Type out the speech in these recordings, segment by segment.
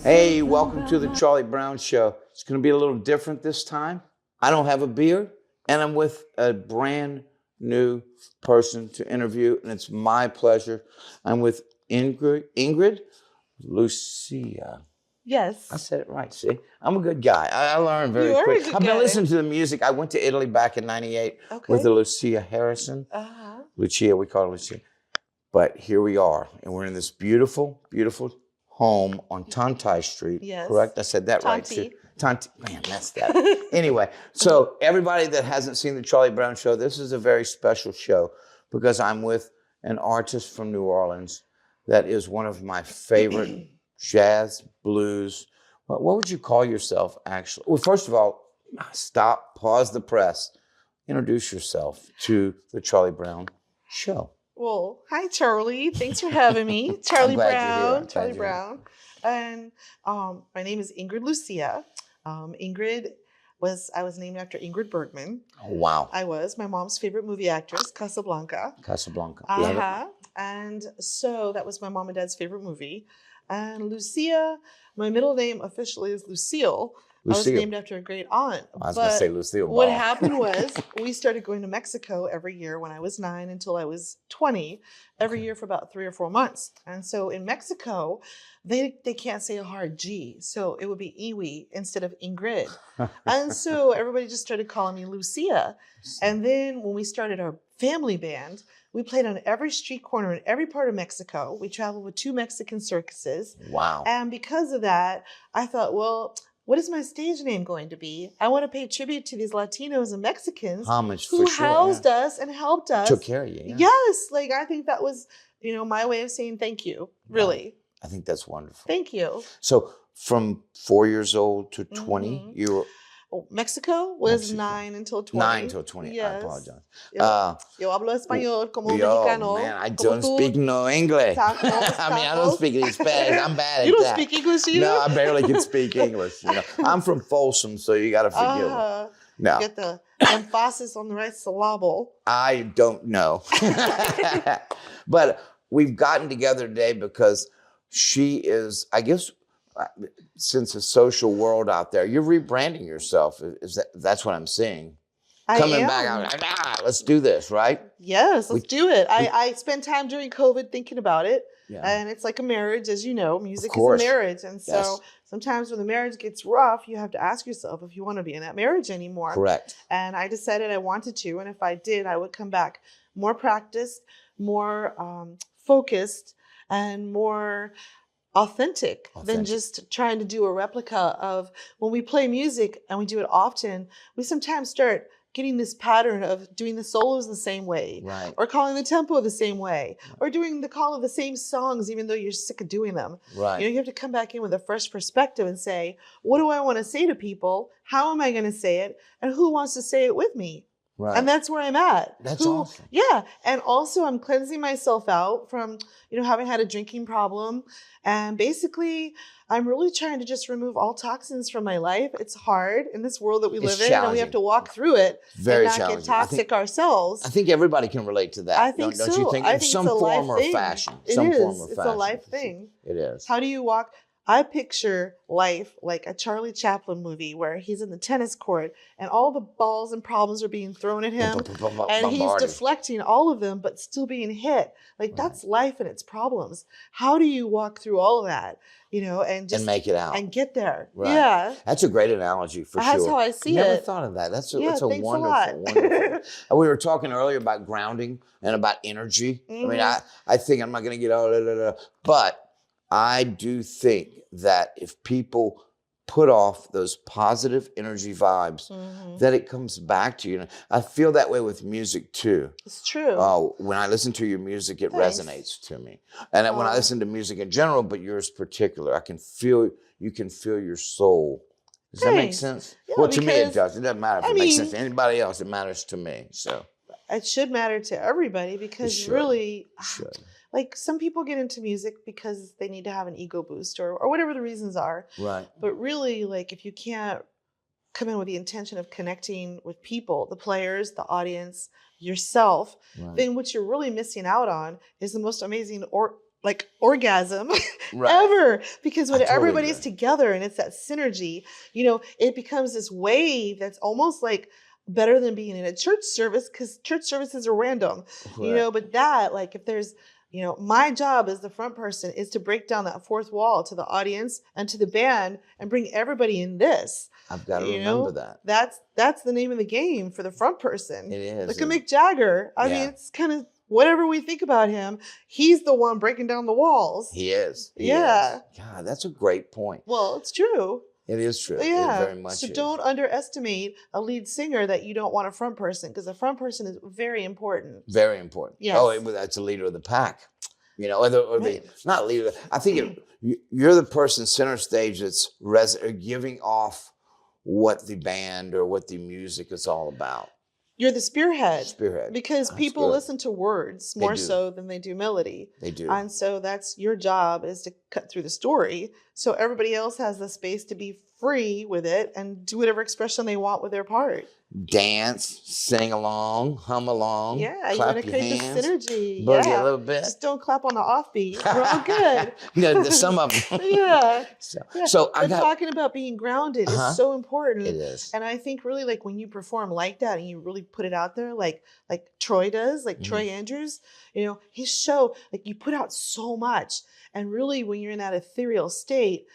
Hey, welcome to the Charlie Browne Show. It's going to be a little different this time. I don't have a beard, and I'm with a brand new person to interview, and it's my pleasure. I'm with Ingrid, Lucia. Yes. I said it right, see? I'm a good guy. I learned very quick. I've been listening to the music. I went to Italy back in '98 with the Lucia Harrison. Lucia, we call her Lucia. But here we are, and we're in this beautiful, beautiful home on Tantai Street. Yes. Correct? I said that right, too. Tanti. Man, messed that up. Anyway, so everybody that hasn't seen the Charlie Browne Show, this is a very special show because I'm with an artist from New Orleans that is one of my favorite jazz, blues. What would you call yourself, actually? Well, first of all, stop, pause the press. Introduce yourself to the Charlie Browne Show. Well, hi, Charlie. Thanks for having me. Charlie Browne. Charlie Browne. And my name is Ingrid Lucia. Ingrid I was named after Ingrid Bergman. Oh, wow. I was my mom's favorite movie actress, Casablanca. Casablanca. And so that was my mom and dad's favorite movie. And Lucia, my middle name officially is Lucille. I was named after a great aunt. I was going to say Lucille Ball. What happened was we started going to Mexico every year when I was 9 until I was 20, every year for about 3 or 4 months. And so in Mexico, they can't say a hard G. So it would be Iwi instead of Ingrid. And so everybody just started calling me Lucia. And then when we started our family band, we played on every street corner in every part of Mexico. We traveled with 2 Mexican circuses. Wow. And because of that, I thought, well, what is my stage name going to be? I want to pay tribute to these Latinos and Mexicans who housed us and helped us. Took care of you. Yeah. Yes. Like, I think that was, my way of saying thank you, really. I think that's wonderful. Thank you. So from 4 years old to 20, you were... Mexico was 9 until 20. 9 until 20. Yes. I apologize. Yo hablo español como un mexicano. Man, I don't speak no English. I don't speak any Spanish. I'm bad at that. You don't speak English either? No, I barely can speak English. I'm from Folsom, so you got to forgive me. No. Get the emphasis on the right syllable. I don't know. But we've gotten together today because she is, I guess, since the social world out there, you're rebranding yourself. That's what I'm seeing. Coming back out, let's do this, right? Yes, let's do it. I spent time during COVID thinking about it. Yeah. And it's like a marriage, as you know, music is a marriage. And so sometimes when the marriage gets rough, you have to ask yourself if you want to be in that marriage anymore. Correct. And I decided I wanted to. And if I did, I would come back more practiced, more focused, and more authentic than just trying to do a replica of when we play music and we do it often. We sometimes start getting this pattern of doing the solos the same way, or calling the tempo the same way, or doing the call of the same songs, even though you're sick of doing them. Right. You have to come back in with a fresh perspective and say, what do I want to say to people? How am I going to say it? And who wants to say it with me? Right. And that's where I'm at. That's awesome. Yeah. And also I'm cleansing myself out from, having had a drinking problem. And basically I'm really trying to just remove all toxins from my life. It's hard in this world that we live in, and we have to walk through it and not get toxic ourselves. I think everybody can relate to that. I think so. Don't you think? I In think some form or fashion. It is. It's a life thing. It is. How do you walk? I picture life like a Charlie Chaplin movie where he's in the tennis court and all the balls and problems are being thrown at him and he's deflecting all of them but still being hit. Like that's life and its problems. How do you walk through all of that, and just make it out and get there? Right. Yeah. That's a great analogy for sure. That's how I see it. Never thought of that. That's a wonderful. We were talking earlier about grounding and about energy. I mean, I think I'm not going to get all but I do think that if people put off those positive energy vibes, that it comes back to you. I feel that way with music too. It's true. When I listen to your music, it resonates to me. And when I listen to music in general, but yours particular, you can feel your soul. Does that make sense? Yeah, well, to me it does. It doesn't matter if it makes sense to anybody else. It matters to me. So it should matter to everybody because really... Like some people get into music because they need to have an ego boost or whatever the reasons are. Right. But really, like if you can't come in with the intention of connecting with people, the players, the audience, yourself, then what you're really missing out on is the most amazing like orgasm Right. ever, because when I totally everybody's agree. together and it's that synergy, it becomes this wave that's almost like better than being in a church service, because church services are random, Right. but that, like, if there's, my job as the front person is to break down that fourth wall to the audience and to the band and bring everybody in this. I've got to remember that. That's the name of the game for the front person. It is. Look at Mick Jagger. I mean, it's kind of whatever we think about him, he's the one breaking down the walls. He is. He Yeah. is. God, that's a great point. Well, it's true. It is true. Yeah. It very much so is. don't underestimate a lead singer that you don't want a front person, because a front person is very important. Very important. Yes. Oh, that's a leader of the pack. Right. Not leader. I think you're the person center stage that's giving off what the band or what the music is all about. You're the spearhead. Spearhead. Because people listen to words more so than they do melody. They do. And so that's your job, is to cut through the story. So everybody else has the space to be free with it and do whatever expression they want with their part. Dance, sing along, hum along. Yeah, you clap want to your create hands, the synergy. boogie Yeah. a little bit. Just don't clap on the offbeat. We're all good. There's some of them. Yeah. So I got talking about being grounded is so important. It is. And I think really, like, when you perform like that and you really put it out there, like Troy does, like Troy Andrews, his show, like, you put out so much. And really, when you're in that ethereal state,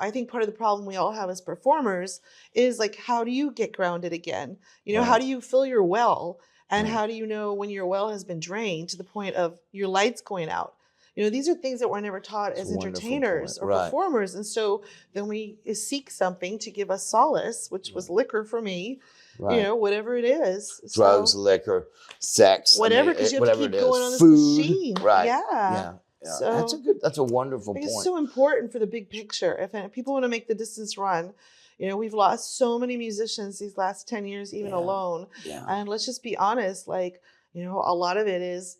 I think part of the problem we all have as performers is, like, how do you get grounded again? How do you fill your well? And how do you know when your well has been drained to the point of your lights going out? These are things that we're never taught as entertainers or performers. And so then we seek something to give us solace, which was liquor for me, whatever it is. Drugs, so, liquor, sex. Whatever, because you have to keep going on this food, machine. Right. Yeah. So that's a wonderful point. It's so important for the big picture. If people want to make the distance run, we've lost so many musicians these last 10 years, even alone. Yeah. And let's just be honest, like, a lot of it is,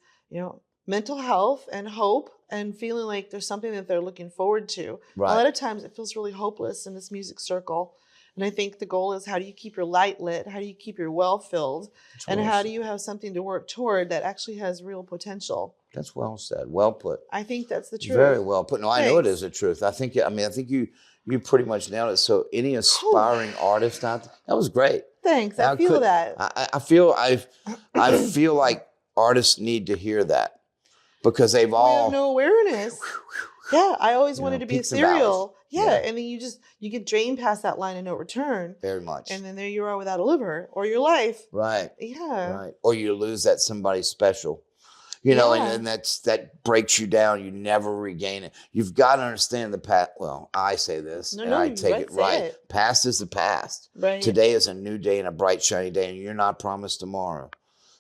mental health and hope and feeling like there's something that they're looking forward to. Right. A lot of times it feels really hopeless in this music circle. And I think the goal is, how do you keep your light lit? How do you keep your well filled? And how do you have something to work toward that actually has real potential? That's well said. Well put. I think that's the truth. Very well put. No, I know it is the truth. I think you pretty much nailed it. So any aspiring artist out there, that was great. Thanks. I feel that. I feel like artists need to hear that, because they've all have no awareness. Yeah, I always wanted to be ethereal. Yeah, and then you get drained past that line of no return. Very much. And then there you are without a liver or your life. Right. Yeah. Right. Or you lose that somebody special. And that breaks you down. You never regain it. You've got to understand the past. Well, I say this, and I take it right. Past is the past. Right. Today is a new day and a bright, shiny day, and you're not promised tomorrow.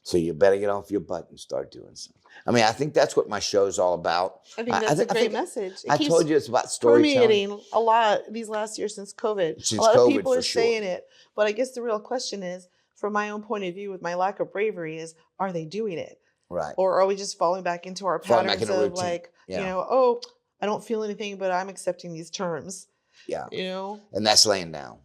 So you better get off your butt and start doing something. I mean, I think that's what my show is all about. I think that's a great message. I told you it's about storytelling. Permeating a lot these last years since COVID. A lot of people are saying it. But I guess the real question is, from my own point of view, with my lack of bravery, is, are they doing it? Right. Or are we just falling back into our patterns of like, I don't feel anything, but I'm accepting these terms. Yeah. And that's laying down.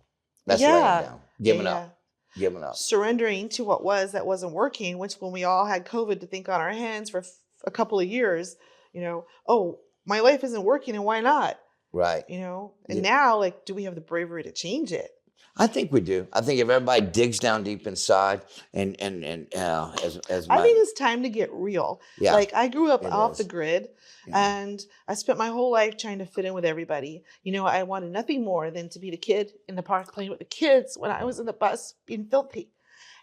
That's laying down. Giving up. Giving up. Surrendering to what that wasn't working, which when we all had COVID to think on our hands for a couple of years, my life isn't working, and why not? Right. And now, like, do we have the bravery to change it? I think we do. I think if everybody digs down deep inside I think it's time to get real. Yeah, like, I grew up off the grid, and I spent my whole life trying to fit in with everybody. I wanted nothing more than to be the kid in the park playing with the kids when I was in the bus being filthy.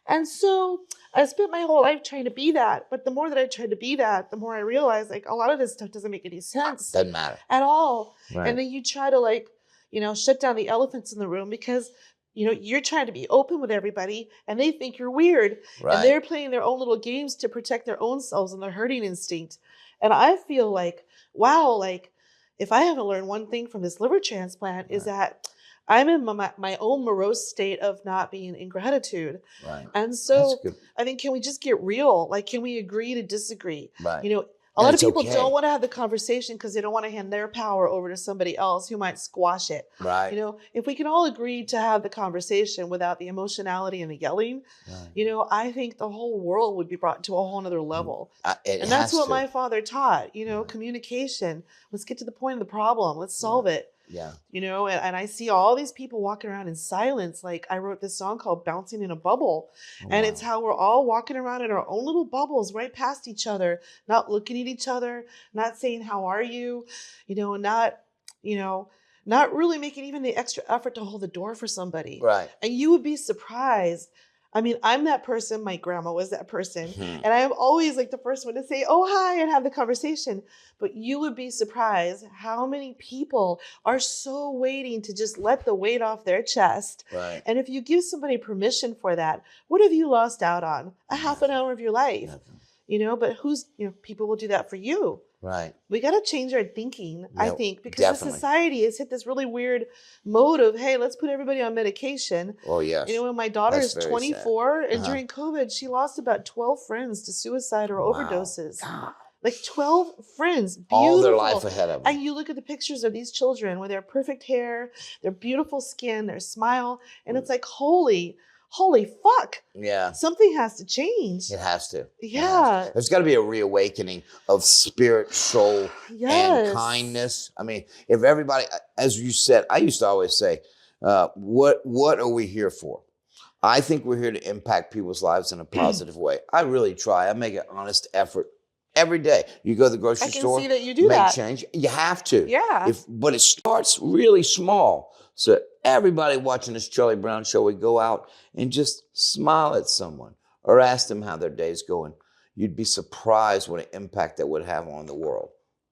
And so I spent my whole life trying to be that. But the more that I tried to be that, the more I realized, like, a lot of this stuff doesn't make any sense. Doesn't matter. At all. Right. And then you try to, like, shut down the elephants in the room, because you're trying to be open with everybody and they think you're weird. Right. And they're playing their own little games to protect their own selves and their herding instinct. And I feel like, wow, like, if I haven't learned one thing from this liver transplant, is that I'm in my own morose state of not being in gratitude. Right. And so I think, can we just get real? Like, can we agree to disagree? Right. A lot of people don't want to have the conversation because they don't want to hand their power over to somebody else who might squash it. Right. You know, if we can all agree to have the conversation without the emotionality and the yelling, you know, I think the whole world would be brought to a whole nother level. And that's what my father taught, you know, communication. Let's get to the point of the problem. Let's solve it. Yeah. You know, and I see all these people walking around in silence. Like I wrote this song called Bouncing in a Bubble. And it's how we're all walking around in our own little bubbles right past each other, not looking at each other, not saying, how are you? You know, not really making even the extra effort to hold the door for somebody. Right. And you would be surprised. I mean, I'm that person. My grandma was that person. And I'm always like the first one to say, oh, hi, and have the conversation. But you would be surprised how many people are so waiting to just let the weight off their chest. Right. And if you give somebody permission for that, what have you lost out on? A half an hour of your life. You know, but people will do that for you. Right. We got to change our thinking, I think, because definitely. the society has hit this really weird mode of, hey, let's put everybody on medication. Oh, yes. You know, when my daughter is 24 and during COVID, she lost about 12 friends to suicide or overdoses. God. Like 12 friends. Beautiful. All their life ahead of them. And you look at the pictures of these children with their perfect hair, their beautiful skin, their smile, and it's like, holy fuck. Yeah. Something has to change. It has to. Yeah. There's got to be a reawakening of spirit, soul, and kindness. I mean, if everybody, as you said, I used to always say, what are we here for? I think we're here to impact people's lives in a positive way. I really try. I make an honest effort every day. You go to the grocery store, see that you do make that. change. You have to. Yeah. But it starts really small. So everybody watching this Charlie Browne show would go out and just smile at someone or ask them how their day's going. You'd be surprised what an impact that would have on the world.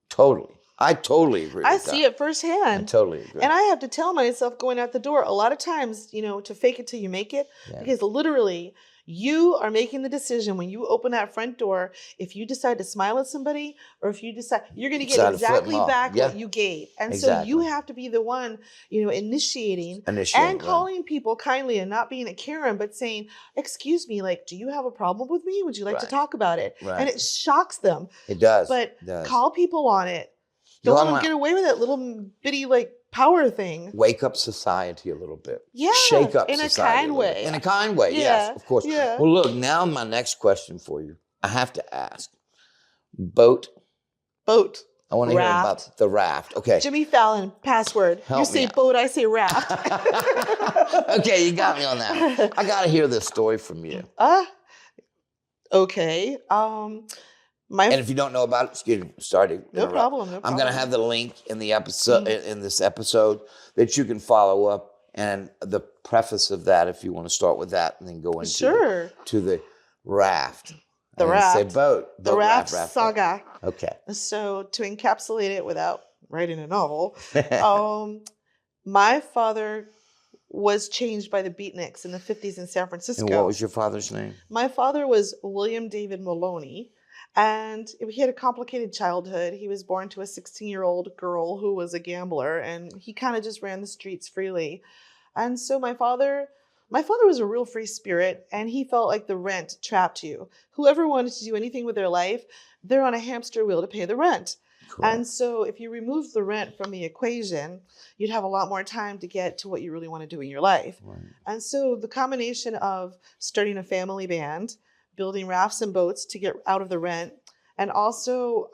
Totally. I totally agree with that. I see it firsthand. I totally agree. And I have to tell myself going out the door a lot of times, you know, to fake it till you make it. Because literally, you are making the decision when you open that front door, if you decide to smile at somebody or if you decide, you're going to get exactly back what you gave. And so you have to be the one, you know, initiating and calling people kindly and not being a Karen, but saying, excuse me, like, do you have a problem with me? Would you like to talk about it? And it shocks them. It does. But call people on it. Don't let them get away with that little bitty, like, power thing. Wake up society a little bit. Yeah. Shake up in society. In a kind way. In a kind way, yes, of course. Yeah. Well, look, now my next question for you. I have to ask. Boat. I want to hear about the raft. Okay. Jimmy Fallon, password. You say boat, I say raft. Okay, you got me on that. I got to hear this story from you. Okay. And if you don't know about it, excuse me, sorry to No problem. I'm going to have the link in the episode, in this episode, that you can follow up, and the preface of that, if you want to start with that, and then go into to the raft. The raft. Say boat. The raft saga. Okay. So to encapsulate it without writing a novel, my father was changed by the beatniks in the 50s in San Francisco. And what was your father's name? My father was William David Maloney. And he had a complicated childhood. He was born to a 16-year-old girl who was a gambler, and he kind of just ran the streets freely. And so my father was a real free spirit, and he felt like the rent trapped you. Whoever wanted to do anything with their life, they're on a hamster wheel to pay the rent. Cool. And so if you remove the rent from the equation, you'd have a lot more time to get to what you really want to do in your life. Right. And so the combination of starting a family band, building rafts and boats to get out of the rent. And also,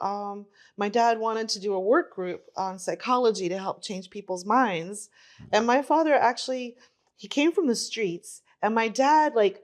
my dad wanted to do a work group on psychology to help change people's minds. And my father actually, he came from the streets. And my dad, like,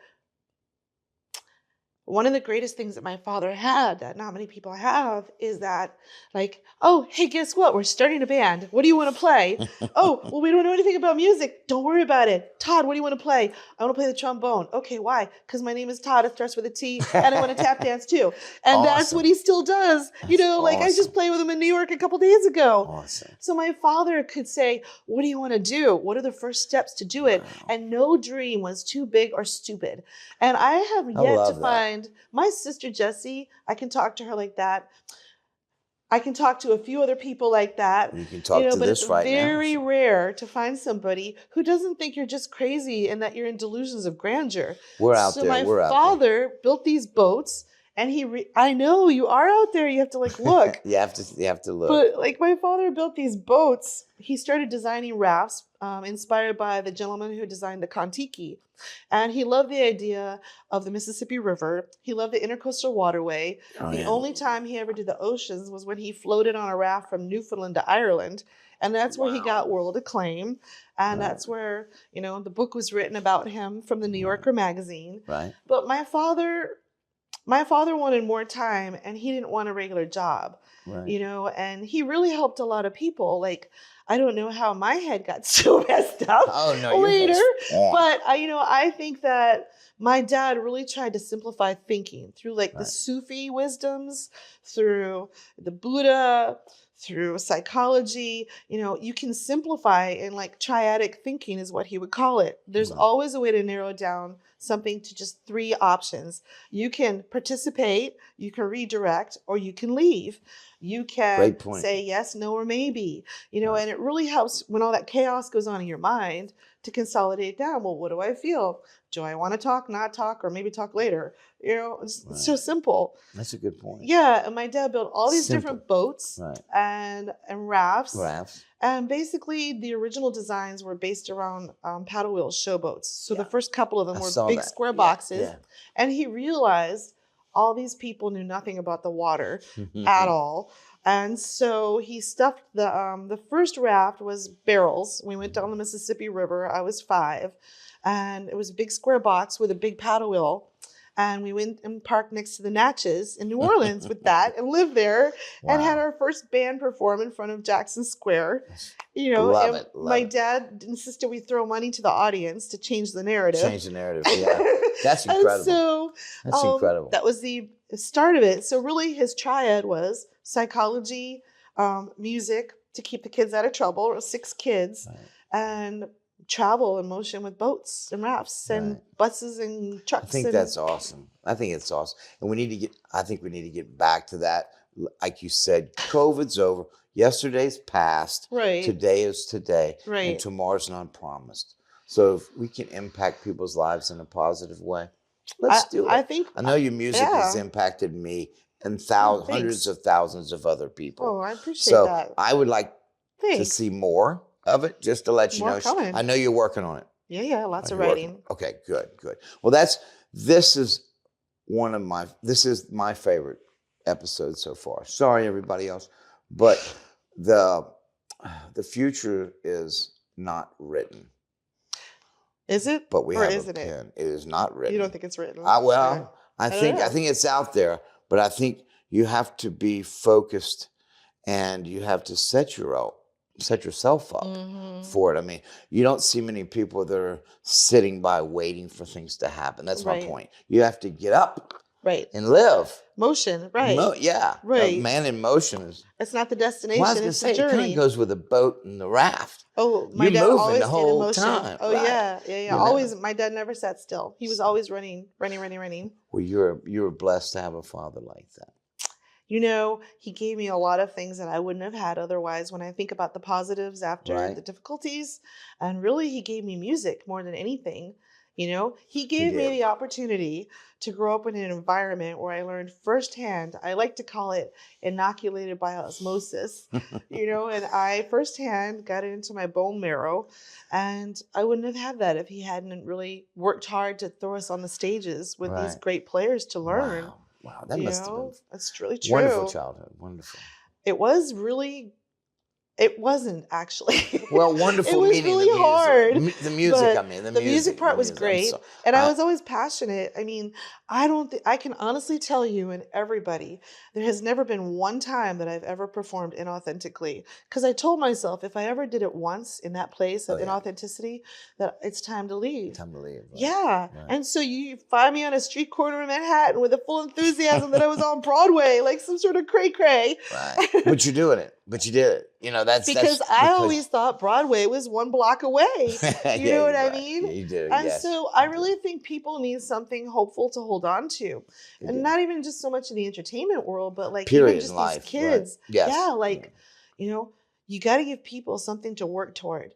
one of the greatest things that my father had that not many people have is that, like, oh, hey, guess what? We're starting a band. What do you want to play? Oh, well, we don't know anything about music. Don't worry about it. Todd, what do you want to play? I want to play the trombone. Okay, why? Because my name is Todd. It starts with a T, and I want to tap dance too. And that's what he still does. You know, like I just played with him in New York a couple days ago. So my father could say, what do you want to do? What are the first steps to do it? And no dream was too big or stupid. And I have yet to find my sister Jessie, I can talk to her like that. I can talk to a few other people like that. You can talk to this right now. But it's very rare to find somebody who doesn't think you're just crazy and that you're in delusions of grandeur. We're out there. So my father built these boats, And I know you are out there. You have to like look. You have to look. But like my father built these boats. He started designing rafts, inspired by the gentleman who designed the Kon-Tiki. And he loved the idea of the Mississippi River. He loved the intercoastal waterway. The only time he ever did the oceans was when he floated on a raft from Newfoundland to Ireland. And that's where he got world acclaim. And that's where, you know, the book was written about him from the New Yorker magazine. Right. But my father wanted more time, and he didn't want a regular job, you know, and he really helped a lot of people. Like, I don't know how my head got so messed up later, but I think that my dad really tried to simplify thinking through like the Sufi wisdoms, through the Buddha, through psychology. You know, you can simplify, and like triadic thinking is what he would call it. There's always a way to narrow down something to just 3 options. You can participate, you can redirect, or you can leave. You can say yes, no, or maybe, you know, and it really helps when all that chaos goes on in your mind to consolidate down. Well, what do I feel? Do I want to talk, not talk, or maybe talk later? You know, it's so simple. That's a good point. Yeah. And my dad built all these different boats and rafts. And basically the original designs were based around paddle wheel showboats. So the first couple of them were big square boxes. And he realized all these people knew nothing about the water at all. And so he stuffed the first raft was barrels. We went down the Mississippi River. I was 5. And it was a big square box with a big paddle wheel. And we went and parked next to the Natchez in New Orleans with that and lived there and had our first band perform in front of Jackson Square. You know, my dad insisted we throw money to the audience to change the narrative. Yeah. That's incredible. And so that's incredible. That was the start of it. So really his triad was psychology, music to keep the kids out of trouble, 6 kids, and travel and motion with boats and rafts and buses and trucks. I think that's awesome. I think it's awesome. And we need to get back to that. Like you said, COVID's over. Yesterday's past. Right. Today is today. Right. And tomorrow's not promised. So if we can impact people's lives in a positive way, let's do it. I know your music has impacted me and hundreds of thousands of other people. Oh, I appreciate that. So I would like to see more of it, just to let you know. Coming. I know you're working on it. Yeah, lots of writing. Okay, good. Well, this is my favorite episode so far. Sorry, everybody else, but the future is not written. Is it? But we have a pen. It is not written. You don't think it's written? I think it's out there, but I think you have to be focused, and you have to set yourself up for it. I mean, you don't see many people that are sitting by waiting for things to happen. That's my point. You have to get up and live. Motion, right. A man in motion is... It's not the destination, it's the journey. It kind of goes with the boat and the raft. Oh, my dad always the whole time. Oh, yeah. Always, my dad never sat still. He was always running. Well, you're blessed to have a father like that. You know, he gave me a lot of things that I wouldn't have had otherwise when I think about the positives after the difficulties. And really, he gave me music more than anything. You know, he gave me the opportunity to grow up in an environment where I learned firsthand. I like to call it inoculated by osmosis, you know, and I firsthand got it into my bone marrow. And I wouldn't have had that if he hadn't really worked hard to throw us on the stages with these great players to learn. Wow, that must have been that's really true. Wonderful childhood. Wonderful. It was really... It wasn't actually. Well, wonderful. It was meaning really hard. The music. I mean, the music part was great, and I was always passionate. I mean, I can honestly tell you and everybody, there has never been one time that I've ever performed inauthentically. Because I told myself if I ever did it once in that place of inauthenticity, that it's time to leave. Time to leave. Right? Yeah, right. And so you find me on a street corner in Manhattan with a full enthusiasm that I was on Broadway, like some sort of cray-cray. Right, but you're doing it. But you did it. You know, because I always thought Broadway was 1 block away. You know what I mean? Yeah, you do. And so I really think people need something hopeful to hold on to. And not even just so much in the entertainment world, but like even just these kids. Right. Yes. Yeah, like, you know, you got to give people something to work toward.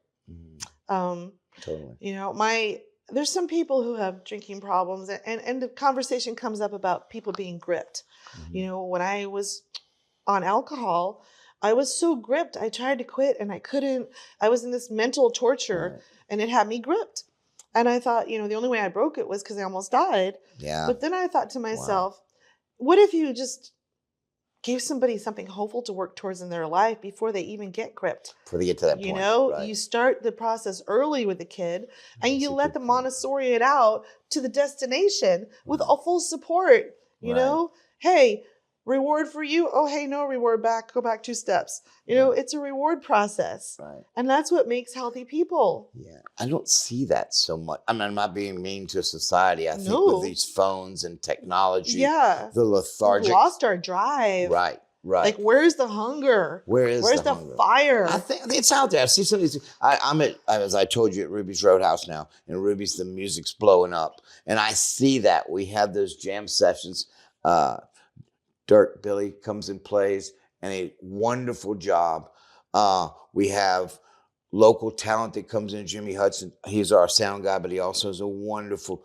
Totally. You know, my there's some people who have drinking problems, and the conversation comes up about people being gripped. You know, when I was on alcohol, I was so gripped. I tried to quit and I couldn't. I was in this mental torture and it had me gripped. And I thought, you know, the only way I broke it was because I almost died. Yeah. But then I thought to myself, what if you just gave somebody something hopeful to work towards in their life before they even get gripped? Before they get to that point. You know, you start the process early with the kid and you let them Montessori it out to the destination with a full support. You know, hey, reward for you. Oh, hey, no reward back. Go back 2 steps. You know, it's a reward process. Right. And that's what makes healthy people. Yeah. I don't see that so much. I mean, I'm not being mean to society. I think with these phones and technology, the lethargic. We've lost our drive. Right. Right. Like, where's the hunger? Where's the hunger? Fire? I think it's out there. I see some of these. I'm at, as I told you, at Ruby's Roadhouse now. And Ruby's, the music's blowing up. And I see that. We have those jam sessions. Dirt Billy comes and plays, and a wonderful job. We have local talent that comes in. Jimmy Hudson, he's our sound guy, but he also is a wonderful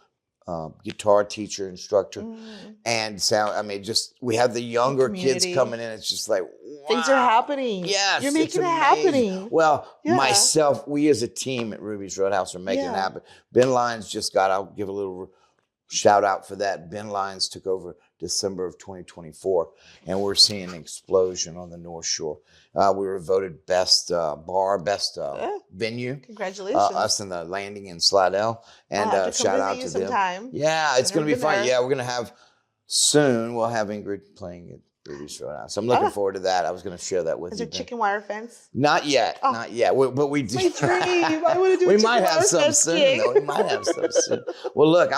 guitar teacher, instructor, and sound. I mean, just we have the younger kids coming in. It's just like, wow. Things are happening. Yes, you're making it happening. Well, myself, we as a team at Ruby's Roadhouse are making it happen. Ben Lyons just got. I'll give a little shout out for that. Ben Lyons took over December of 2024, and we're seeing an explosion on the North Shore. We were voted best bar, best venue. Congratulations. Us in the Landing in Slidell. And shout out to them. Sometime. Yeah, it's going to be fun. Yeah, we're going to have soon, we'll have Ingrid playing at Ruby's Roadhouse. So I'm looking forward to that. I was going to share that with you. Is there chicken wire fence? Not yet. Not yet. But we do. My dream. I want to do we might have some soon, though. We might have some soon. Well, look,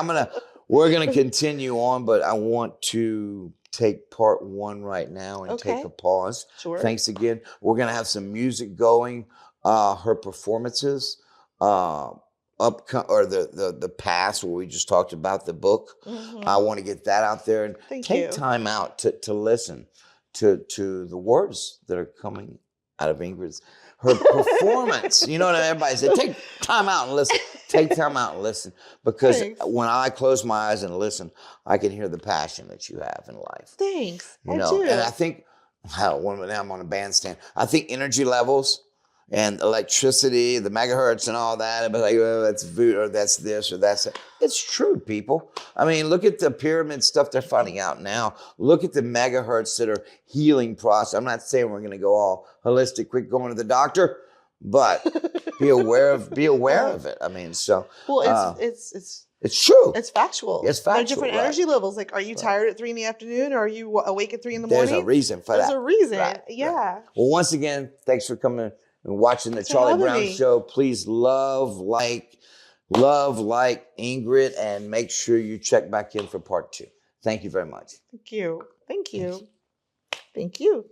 we're going to continue on, but I want to take part 1 right now and take a pause. Sure. Thanks again. We're going to have some music going. Her performances, the past where we just talked about the book. I want to get that out there and take time out to listen to the words that are coming out of Ingrid's. Her performance, you know what everybody said, take time out and listen. Take time out and listen. Because when I close my eyes and listen, I can hear the passion that you have in life. Thanks. You know, and I think, now I'm on a bandstand, I think energy levels and electricity, the megahertz and all that, but like, oh, that's voodoo, or that's this, or that's that. It's true, people. I mean, look at the pyramid stuff they're finding out now. Look at the megahertz that are healing process. I'm not saying we're going to go all holistic, quick going to the doctor, but be aware of it. I mean, so. Well, it's true. It's factual. It's factual. There are different energy levels. Like, are you tired at 3 PM, or are you awake at 3 in the morning? There's a reason for that. There's a reason. Right. Yeah. Right. Well, once again, thanks for coming and watching the Charlie Browne Show. Please love like Ingrid, and make sure you check back in for part 2. Thank you very much. Thank you. Thank you. Thank you.